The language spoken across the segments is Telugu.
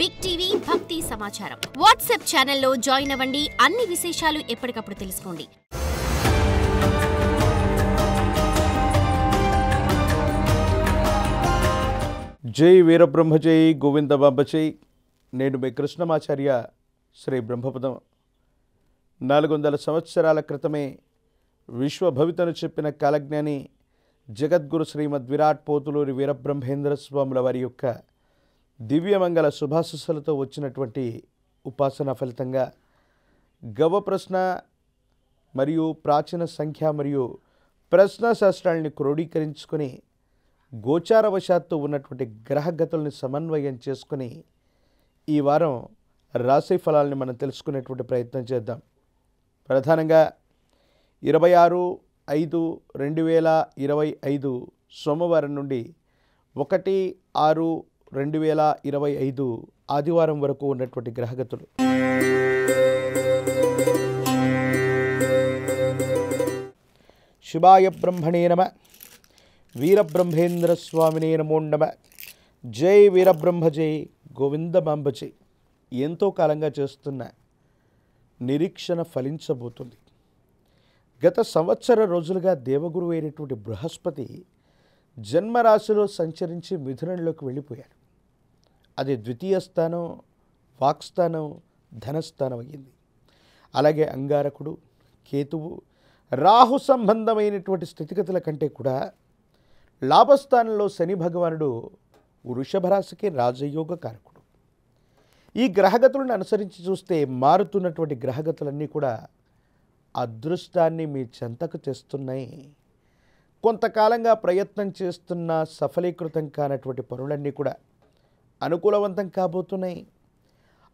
బిగ్ టీవీ భక్తి సమాచారం వాట్సాప్ ఛానల్లో జాయిన్ అవ్వండి. అన్ని విశేషాలు ఎప్పటికప్పుడు తెలుసుకోండి. జై వీరబ్రహ్మ జై గోవింద బాబ జై. నేను మీ కృష్ణమాచార్య. శ్రీ బ్రహ్మపదం 400 సంవత్సరాల క్రితమే విశ్వభవితను చెప్పిన కాలజ్ఞాని జగద్గురు శ్రీమద్ విరాట్ పోతులూరి వీరబ్రహ్మేంద్ర స్వాముల వారి యొక్క దివ్యమంగళ శుభాశస్సులతో వచ్చినటువంటి ఉపాసన ఫలితంగా గవ ప్రశ్న మరియు ప్రాచీన సంఖ్య మరియు ప్రశ్న శాస్త్రాలని క్రోడీకరించుకొని గోచారవశాత్తు ఉన్నటువంటి గ్రహగతుల్ని సమన్వయం చేసుకుని ఈ వారం రాశి ఫలాలని మనం తెలుసుకునేటువంటి ప్రయత్నం చేద్దాం. ప్రధానంగా 26/5/2025 సోమవారం నుండి 1/6/2025 ఆదివారం వరకు ఉన్నటువంటి గ్రహగతులు. శివాయ బ్రహ్మణే నమ. వీరబ్రహ్మేంద్ర స్వామినే నమో నమ. జై వీరబ్రహ్మ జై గోవింద బాంబ జై. ఎంతో కాలంగా చేస్తున్న నిరీక్షణ ఫలించబోతుంది. గత సంవత్సర రోజులుగా దేవగురువు అయినటువంటి బృహస్పతి జన్మరాశిలో సంచరించి మిథునంలోకి వెళ్ళిపోయాడు. అది ద్వితీయ స్థానం, వాక్స్థానం, ధనస్థానం అయ్యింది. అలాగే అంగారకుడు, కేతువు, రాహు సంబంధమైనటువంటి స్థితిగతుల కంటే కూడా లాభస్థానంలో శని భగవానుడు వృషభ రాశికి రాజయోగ కారకుడు. ఈ గ్రహగతులను అనుసరించి చూస్తే మారుతున్నటువంటి గ్రహగతులన్నీ కూడా అదృష్టాన్ని మీ చెంతకు తెస్తున్నాయి. కొంతకాలంగా ప్రయత్నం చేస్తున్న సఫలీకృతం కానటువంటి పనులన్నీ కూడా అనుకూలవంతం కాబోతున్నాయి.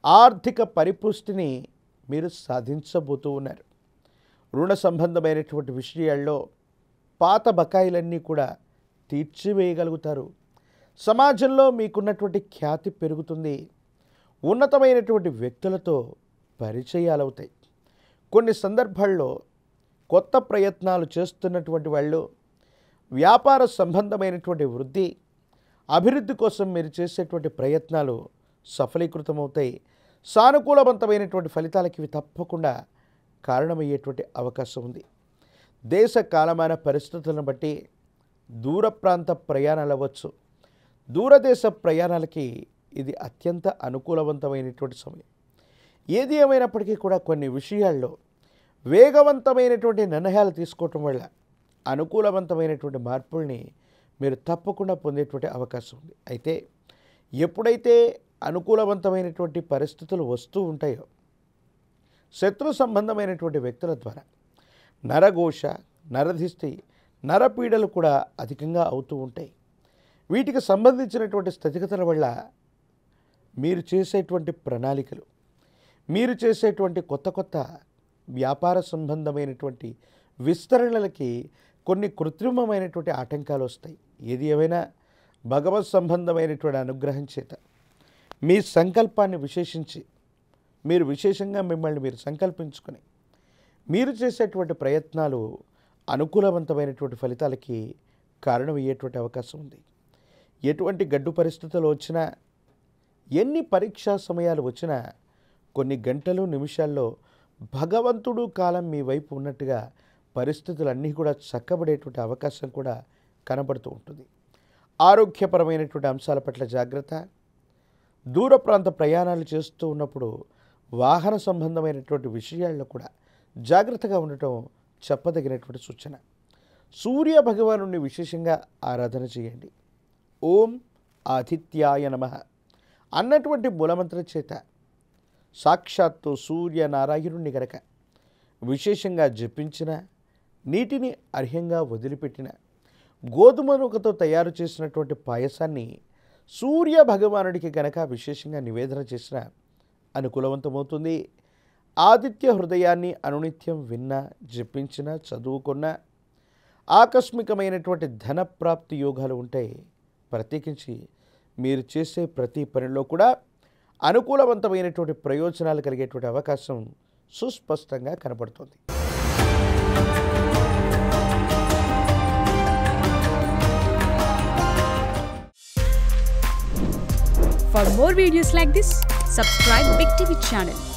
ఆర్థిక పరిపుష్టిని మీరు సాధించబోతూ ఉన్నారు. రుణ సంబంధమైనటువంటి విషయాల్లో పాత బకాయిలన్నీ కూడా తీర్చివేయగలుగుతారు. సమాజంలో మీకున్నటువంటి ఖ్యాతి పెరుగుతుంది. ఉన్నతమైనటువంటి వ్యక్తులతో పరిచయాలవుతాయి. కొన్ని సందర్భాల్లో కొత్త ప్రయత్నాలు చేస్తున్నటువంటి వాళ్ళు వ్యాపార సంబంధమైనటువంటి వృద్ధి, అభివృద్ధి కోసం మీరు చేసేటువంటి ప్రయత్నాలు సఫలీకృతమవుతాయి. సానుకూలవంతమైనటువంటి ఫలితాలకి ఇవి తప్పకుండా కారణమయ్యేటువంటి అవకాశం ఉంది. దేశ కాలమాన పరిస్థితులను బట్టి దూర ప్రాంత ప్రయాణాలు అవ్వచ్చు. దూరదేశ ప్రయాణాలకి ఇది అత్యంత అనుకూలవంతమైనటువంటి సమయం. ఏది ఏమైనప్పటికీ కూడా కొన్ని విషయాల్లో వేగవంతమైనటువంటి నిర్ణయాలు తీసుకోవటం వల్ల అనుకూలవంతమైనటువంటి మార్పుల్ని మీరు తప్పకుండా పొందేటువంటి అవకాశం ఉంది. అయితే ఎప్పుడైతే అనుకూలవంతమైనటువంటి పరిస్థితులు వస్తూ ఉంటాయో శత్రు సంబంధమైనటువంటి వ్యక్తుల ద్వారా నరఘోష, నరధిష్టి, నరపీడలు కూడా అధికంగా అవుతూ ఉంటాయి. వీటికి సంబంధించినటువంటి స్థితిగతుల వల్ల మీరు చేసేటువంటి ప్రణాళికలు, మీరు చేసేటువంటి కొత్త వ్యాపార సంబంధమైనటువంటి విస్తరణలకి కొన్ని కృత్రిమమైనటువంటి ఆటంకాలు వస్తాయి. ఏది ఏమైనా భగవత్ సంబంధమైనటువంటి అనుగ్రహం చేత మీ సంకల్పాన్ని విశేషించి మీరు విశేషంగా మిమ్మల్ని మీరు సంకల్పించుకొని మీరు చేసేటువంటి ప్రయత్నాలు అనుకూలవంతమైనటువంటి ఫలితాలకి కారణమయ్యేటువంటి అవకాశం ఉంది. ఎటువంటి గడ్డు పరిస్థితులు వచ్చినా, ఎన్ని పరీక్షా సమయాలు వచ్చినా కొన్ని గంటలు నిమిషాల్లో భగవంతుడు కాలం మీ వైపు ఉన్నట్టుగా పరిస్థితులన్నీ కూడా చక్కబడేటువంటి అవకాశం కూడా కనబడుతూ ఉంటుంది. ఆరోగ్యపరమైనటువంటి అంశాల పట్ల జాగ్రత్త. దూర ప్రాంత ప్రయాణాలు చేస్తూ ఉన్నప్పుడు వాహన సంబంధమైనటువంటి విషయాల్లో కూడా జాగ్రత్తగా ఉండటం చెప్పదగినటువంటి సూచన. సూర్య భగవానుడిని విశేషంగా ఆరాధన చేయండి. ఓం ఆదిత్యాయ నమః అన్నటువంటి మూలమంత్రం చేత సాక్షాత్తు సూర్యనారాయణుడిని గనక విశేషంగా జపించిన, నీటిని అర్హ్యంగా వదిలిపెట్టిన, గోధుమ నూకతో తయారు చేసినటువంటి పాయసాన్ని సూర్య భగవానుడికి గనక విశేషంగా నివేదన చేసిన అనుకూలవంతమవుతుంది. ఆదిత్య హృదయాన్ని అనునిత్యం విన్నా, జపించిన, చదువుకున్న ఆకస్మికమైనటువంటి ధన ప్రాప్తి యోగాలు ఉంటాయి. ప్రత్యేకించి మీరు చేసే ప్రతి పనిలో కూడా అనుకూలవంతమైనటువంటి ప్రయోజనాలు కలిగేటువంటి అవకాశం సుస్పష్టంగా కనబడుతుంది. For more videos like this, subscribe Big TV channel.